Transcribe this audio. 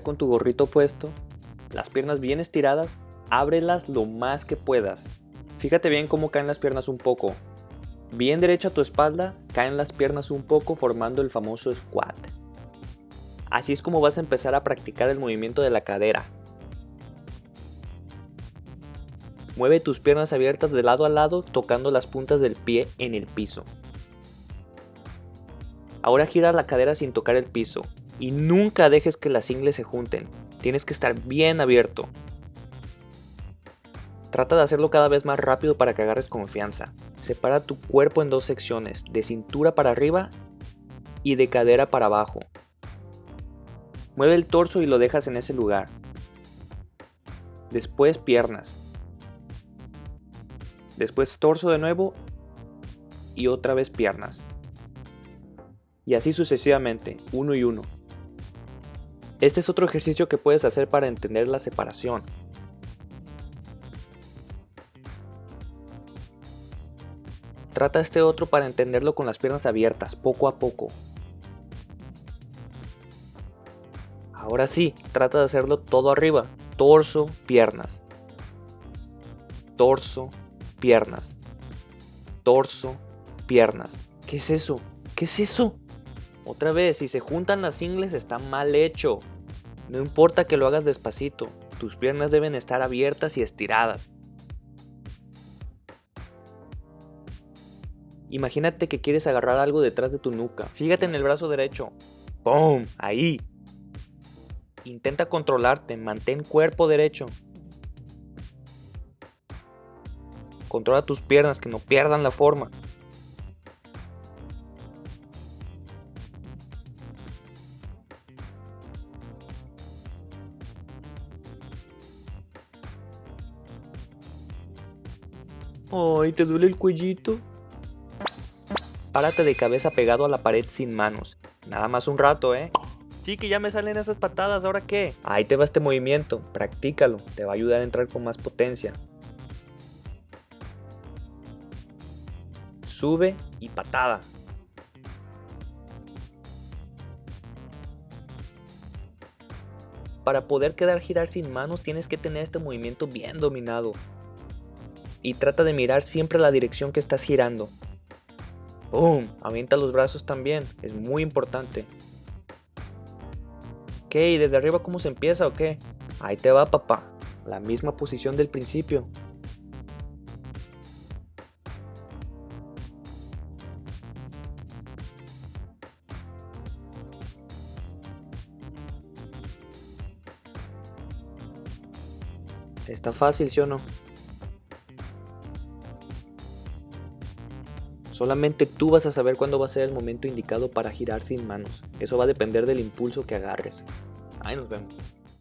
con tu gorrito puesto, las piernas bien estiradas, ábrelas lo más que puedas. Fíjate bien cómo caen las piernas un poco. Bien derecha tu espalda, caen las piernas un poco formando el famoso squat. Así es como vas a empezar a practicar el movimiento de la cadera. Mueve tus piernas abiertas de lado a lado tocando las puntas del pie en el piso. Ahora gira la cadera sin tocar el piso y nunca dejes que las ingles se junten. Tienes que estar bien abierto. Trata de hacerlo cada vez más rápido para que agarres confianza. Separa tu cuerpo en dos secciones, de cintura para arriba y de cadera para abajo. Mueve el torso y lo dejas en ese lugar. Después piernas. Después torso de nuevo y otra vez piernas. Y así sucesivamente, uno y uno. Este es otro ejercicio que puedes hacer para entender la separación. Trata este otro para entenderlo con las piernas abiertas, poco a poco. Ahora sí, trata de hacerlo todo arriba. Torso, piernas. Torso, piernas. Torso, piernas. ¿Qué es eso? ¿Qué es eso? Otra vez, si se juntan las ingles está mal hecho. No importa que lo hagas despacito, tus piernas deben estar abiertas y estiradas. Imagínate que quieres agarrar algo detrás de tu nuca. Fíjate en el brazo derecho. ¡Pum! Ahí. Intenta controlarte, mantén cuerpo derecho. Controla tus piernas que no pierdan la forma. Ay, ¿te duele el cuellito? Párate de cabeza pegado a la pared sin manos. Nada más un rato, Chiki, ya me salen esas patadas, ¿ahora qué? Ahí te va este movimiento, practícalo, te va a ayudar a entrar con más potencia. Sube y patada. Para poder quedar girar sin manos tienes que tener este movimiento bien dominado. Y trata de mirar siempre la dirección que estás girando. ¡Pum! Avienta los brazos también, es muy importante. ¿Qué? ¿Y desde arriba cómo se empieza o qué? Ahí te va, papá, la misma posición del principio. Está fácil, ¿sí o no? Solamente tú vas a saber cuándo va a ser el momento indicado para girar sin manos. Eso va a depender del impulso que agarres. Ahí nos vemos.